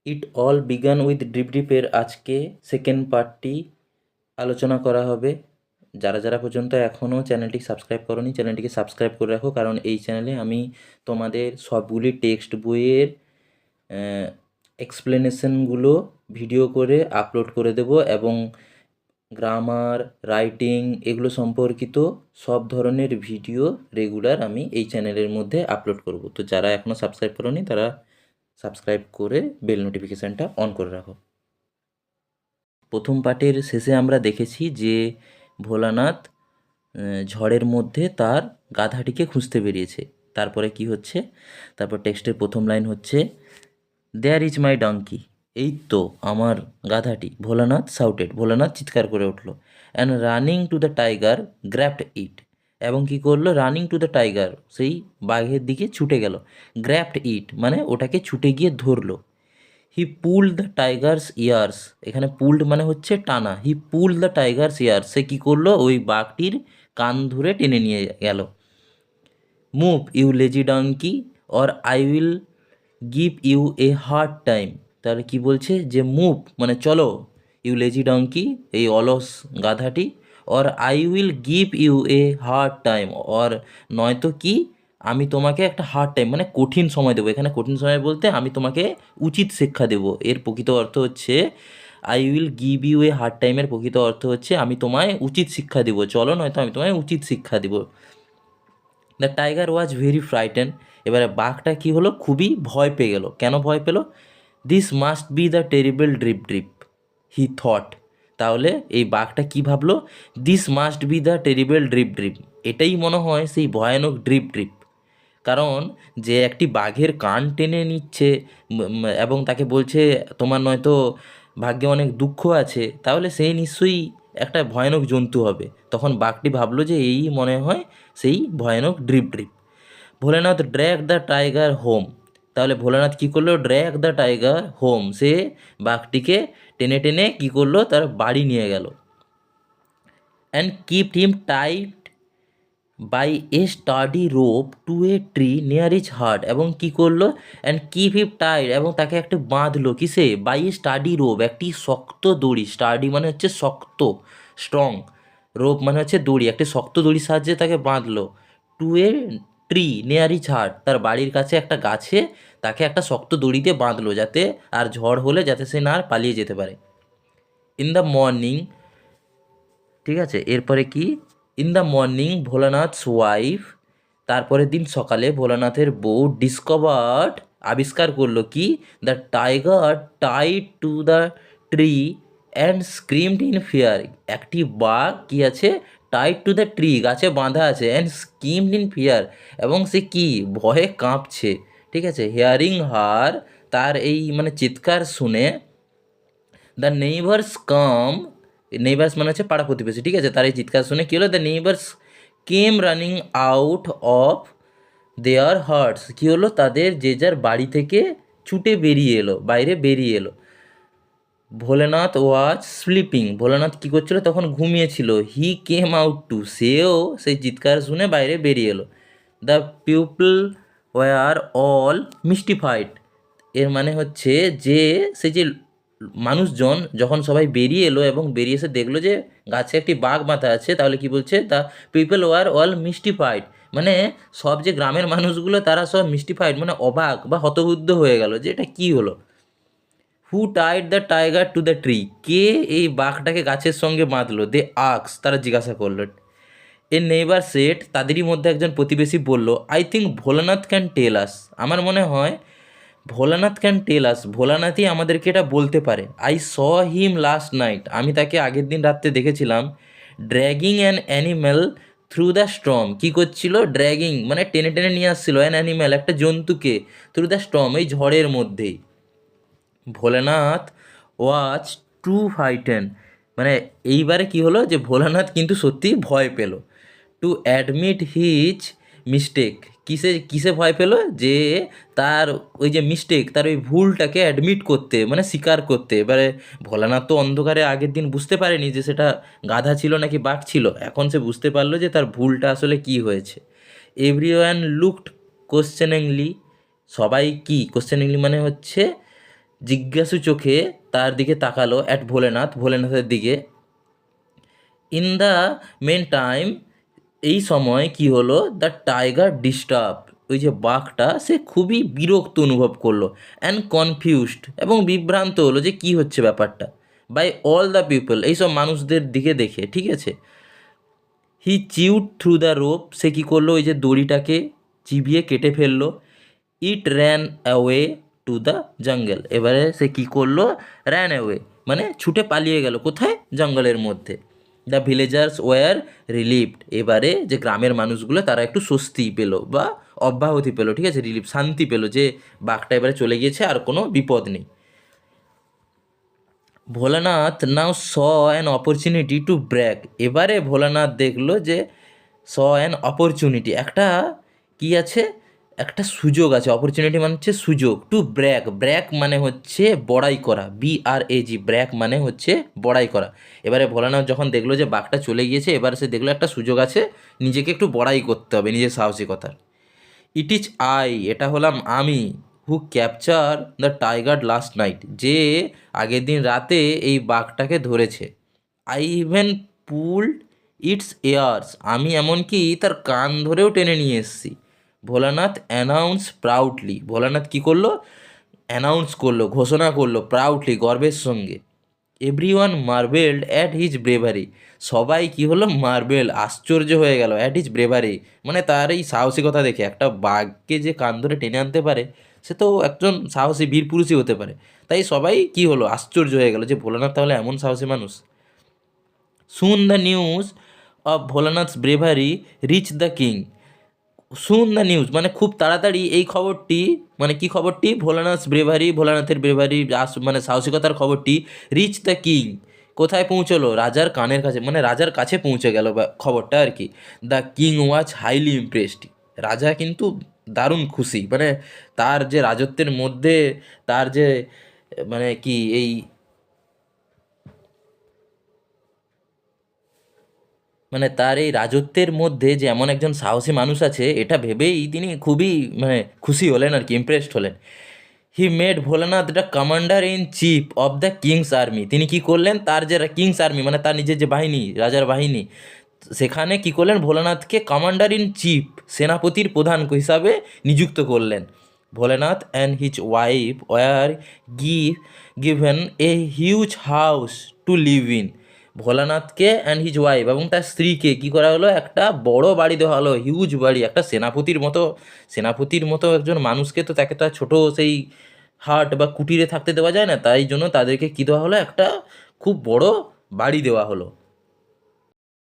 It all began with drip ড্রিপের আজকে second পার্টটি আলোচনা করা হবে। যারা যারা পর্যন্ত এখনও চ্যানেলটি সাবস্ক্রাইব করোনি চ্যানেলটিকে সাবস্ক্রাইব করে রাখো, কারণ এই চ্যানেলে আমি তোমাদের সবগুলি টেক্সট বইয়ের এক্সপ্লেনেশনগুলো ভিডিও করে আপলোড করে দেব এবং গ্রামার, রাইটিং এগুলো সম্পর্কিত সব ধরনের ভিডিও রেগুলার আমি এই চ্যানেলের মধ্যে আপলোড করব। তো যারা এখনও সাবস্ক্রাইব করোনি তারা সাবস্ক্রাইব করে বেল নোটিফিকেশানটা অন করে রাখো। প্রথম পার্টের শেষে আমরা দেখেছি যে ভোলানাথ ঝড়ের মধ্যে তার গাধাটিকে খুঁজতে বেরিয়েছে। তারপরে কি হচ্ছে, তারপর টেক্সটের প্রথম লাইন হচ্ছে দেয়ার ইজ মাই ডাঙ্কি, এই তো আমার গাধাটি, ভোলানাথ সাউটেড, ভোলানাথ চিৎকার করে উঠলো। And running to the tiger grabbed it, এবং কি করলো, রানিং টু দ্য টাইগার, সেই বাঘের দিকে ছুটে গেল। গ্র্যাপড ইট মানে ওটাকে ছুটে গিয়ে ধরলো। He pulled the tiger's ears, এখানে পুলড মানে হচ্ছে টানা। He pulled the tiger's ears, সে কী করলো, ওই বাঘটির কান ধরে টেনে নিয়ে গেল। Move you lazy donkey or I will give you a hard time, তাহলে কি বলছে যে মুভ মানে চলো, ইউ লেজি ডাঙ্কি এই অলস গাধাটি, or I will give you a hard time, or নয়তো কি আমি তোমাকে একটা হার্ড টাইম মানে কঠিন সময় দেবো। এখানে কঠিন সময় বলতে আমি তোমাকে উচিত শিক্ষা দেবো, এর প্রকৃত অর্থ হচ্ছে I will give you a hard টাইমের প্রকৃত অর্থ হচ্ছে আমি তোমায় উচিত শিক্ষা দেবো, চলো নয়তো আমি তোমায় উচিত শিক্ষা দেবো। The tiger was very frighten, এবারে বাঘটা কী হলো, খুবই ভয় পেয়ে গেল। কেন ভয় পেল, this must be the terrible drip drip he thought, তাহলে এই বাঘটা কী ভাবলো, this must be the terrible drip drip, এটাই মনে হয় সেই ভয়ানক ড্রিপ ড্রিপ। কারণ যে একটি বাঘের কান টেনে নিচ্ছে এবং তাকে বলছে তোমার নয়তো ভাগ্যে অনেক দুঃখ আছে, তাহলে সেই নিশ্চয়ই একটা ভয়ানক জন্তু হবে। তখন বাঘটি ভাবলো যে এই মনে হয় সেই ভয়ানক drip drip. Bholenath drag the tiger home, তাহলে ভোলেনাথ কী করলো, ড্র্যাগ দ্য টাইগার হোম, সে বাঘটিকে টেনে টেনে কী করলো, তার বাড়ি নিয়ে গেল। And kept him tight by a sturdy rope to a tree near his heart, এবং কী করলো, অ্যান্ড কিপ হিম টাইট, এবং তাকে একটা বাঁধলো কিসে, বাই এ স্টাডি রোপ, একটি শক্ত দড়ি, স্টাডি মানে হচ্ছে শক্ত, স্ট্রং, রোপ মানে হচ্ছে দড়ি, একটি শক্ত দড়ির সাহায্যে তাকে বাঁধলো। To a tree near his hut, তার বাড়ির কাছে একটা গাছে তাকে একটা শক্ত দড়ি দিয়ে বাঁধলো, যাতে আর ঝড় হলে যাতে সে না আর পালিয়ে যেতে পারে। ইন দ্য মর্নিং, ঠিক আছে, এরপরে কি, ইন দ্য মর্নিং ভোলানাথস ওয়াইফ, তারপরের দিন সকালে ভোলানাথের বউ ডিসকভার্ড, আবিষ্কার করলো কি, the tiger tied to the tree and screamed in fear, একটি বাঘ কি আছে, টাইড টু দ্য ট্রি গাছে বাঁধা আছে, অ্যান্ড স্ক্রিমড ইন ফিয়ার, এবং সে কি ভয়ে কাঁপছে। ঠিক আছে, হিয়ারিং হার, তার এই মানে চিৎকার শুনে, দ্য নেইবার্স কাম, নেইবার্স মানে হচ্ছে পাড়া প্রতিবেশী, ঠিক আছে, তার এই চিৎকার শুনে কী হলো, the neighbours came running out of their hearts, কী হলো, তাদের যে যার বাড়ি থেকে ছুটে বেরিয়ে এলো, বাইরে বেরিয়ে এলো। ভোলেনাথ ওয়াজ স্লিপিং, ভোলেনাথ কী করছিল, তখন ঘুমিয়েছিল। হি কেম আউট টু, সেও সেই চিৎকার শুনে বাইরে বেরিয়ে এলো। The people were all mystified, এর মানে হচ্ছে যে সেই যে মানুষজন যখন সবাই বেরিয়ে এলো এবং বেরিয়ে এসে দেখলো যে গাছে একটি বাঘ বাঁধা আছে, তাহলে কি বলছে, the people were all mystified, মানে সব যে গ্রামের মানুষগুলো তারা সব মিস্টিফাইড মানে অবাক বা হতবুদ্ধ হয়ে গেল যে এটা কী হলো। Who tied the tiger to the tree, কে এই বাঘটাকে গাছের সঙ্গে বাঁধলো, দে আক্স, তারা জিজ্ঞাসা করলো। এ নেইবার সেট, তাদেরই মধ্যে একজন প্রতিবেশী বলল, I think Bholanath can tell us, আমার মনে হয় ভোলানাথ ক্যান টেল আস, ভোলানাথই আমাদেরকে এটা বলতে পারে। I saw him last night, আমি তাকে আগের দিন রাত্রে দেখেছিলাম, dragging an animal through the storm, কী করছিল, ড্র্যাগিং মানে টেনে টেনে নিয়ে আসছিল, অ্যান অ্যানিম্যাল একটা জন্তুকে, থ্রু দ্য স্টর্ম এই ঝড়ের মধ্যেই। ভোলানাথ ওয়াজ টু ফ্রাইটেন, মানে এইবারে কি হলো যে ভোলানাথ কিন্তু সত্যি ভয় পেল। টু অ্যাডমিট হিজ মিস্টেক, কিসে কিসে ভয় পেল, যে তার ওই যে মিস্টেক, তার ওই ভুলটাকে অ্যাডমিট করতে মানে স্বীকার করতে। এবারে ভোলানাথ তো অন্ধকারে আগের দিন বুঝতে পারেনি যে সেটা গাধা ছিল নাকি বাঘ ছিল, এখন সে বুঝতে পারলো যে তার ভুলটা আসলে কি হয়েছে। এভরিওয়ান লুকড কোশ্চেনিংলি, সবাই কি কোশ্চেনিংলি মানে হচ্ছে জিজ্ঞাসু চোখে তার দিকে তাকালো অ্যাট ভোলেনাথের দিকে। ইন দ্য মেন টাইম, এই সময় কি হলো, দ্য টাইগার ডিস্টার্ব, ওই যে বাঘটা সে খুবই বিরক্ত অনুভব করলো অ্যান্ড কনফিউজড, এবং বিভ্রান্ত হলো যে কি হচ্ছে ব্যাপারটা, বাই অল দ্য পিপল, এইসব মানুষদের দিকে দেখে, ঠিক আছে। He chewed through the rope, সে কী করলো, ওই যে দড়িটাকে চিবিয়ে কেটে ফেললো। It ran away to the jungle, এবারে সে কী করলো, র্যান অ্যাওয়ে মানে ছুটে পালিয়ে গেল, কোথায়, জঙ্গলের মধ্যে। দ্য ভিলেজার্স ওয়ার রিলিভড, এবারে যে গ্রামের মানুষগুলো তারা একটু স্বস্তি পেলো বা অব্যাহতি পেলো, ঠিক আছে, রিলিফ, শান্তি পেলো যে বাঘটা এবারে চলে গিয়েছে, আর কোনো বিপদ নেই। Bholanath now saw an opportunity to brag, এবারে ভোলানাথ দেখলো যে স অ্যান অপরচুনিটি, একটা কি আছে, একটা সুযোগ আছে, অপরচুনিটি মানে হচ্ছে সুযোগ, টু ব্র্যাক, ব্র্যাক মানে হচ্ছে বড়াই করা, BRAG, ব্র্যাক মানে হচ্ছে বড়াই করা। এবারে ভোলানাথ যখন দেখলো যে বাঘটা চলে গিয়েছে, এবার সে দেখলো একটা সুযোগ আছে, নিজেকে একটু বড়াই করতে হবে, নিজের সাহসিকতার। ইট ইজ আই, এটা হলাম আমি, who captured the tiger last night, যে আগের দিন রাতে এই বাঘটাকে ধরেছে। I even pulled its ears, আমি এমনকি তার কান ধরেও টেনে নিয়ে এসেছি। ভোলানাথ অ্যানাউন্স প্রাউডলি, ভোলানাথ কী করলো, অ্যানাউন্স করলো, ঘোষণা করলো, প্রাউডলি, গর্বের সঙ্গে। Everyone marvelled at his bravery, সবাই কি হলো, মার্বেল, আশ্চর্য হয়ে গেল, অ্যাট হিজ ব্রেভারি মানে তার এই সাহসিকতা দেখে, একটা বাঘকে যে কান ধরে টেনে আনতে পারে সে তো একজন সাহসী বীর পুরুষই হতে পারে, তাই সবাই কি হলো, আশ্চর্য হয়ে গেল যে ভোলানাথ তাহলে এমন সাহসী মানুষ। Soon the news of Bholanath's bravery reach the king, soon the news মানে খুব তাড়াতাড়ি এই খবরটি, মানে কি খবরটি, ভোলানাথের ব্রেভারি মানে সাহসিকতার খবরটি, রিচ দ্য কিং, কোথায় পৌঁছলো, রাজার কানের কাছে, মানে রাজার কাছে পৌঁছে গেল খবরটা আর কি। The king was highly impressed, রাজা কিন্তু দারুণ খুশি, মানে তার যে রাজত্বের মধ্যে তার যে মানে কি এই মানে তার এই রাজত্বের মধ্যে যে এমন একজন সাহসী মানুষ আছে, এটা ভেবেই তিনি খুবই মানে খুশি হলেন আর কি, ইমপ্রেসড হলেন। He made Bholanath the commander in chief of the king's army, তিনি কি করলেন, তার যে কিংস আর্মি মানে তার নিজের যে বাহিনী, রাজার বাহিনী, সেখানে কি করলেন, ভোলানাথকে কমান্ডার ইন চিফ, সেনাপতির প্রধান হিসাবে নিযুক্ত করলেন। Bholanath and his wife were given a huge house to live in, ভোলানাথকে অ্যান্ড হিজ ওয়াইফ এবং তার স্ত্রীকে কী করা হলো, একটা বড় বাড়ি দেওয়া হলো, হিউজ বাড়ি, একটা সেনাপতির মতো একজন মানুষকে তো তাকে তো আর ছোটো সেই হাট বা কুটিরে থাকতে দেওয়া যায় না, তাই জন্য তাদেরকে কী দেওয়া হলো, একটা খুব বড় বাড়ি দেওয়া হলো।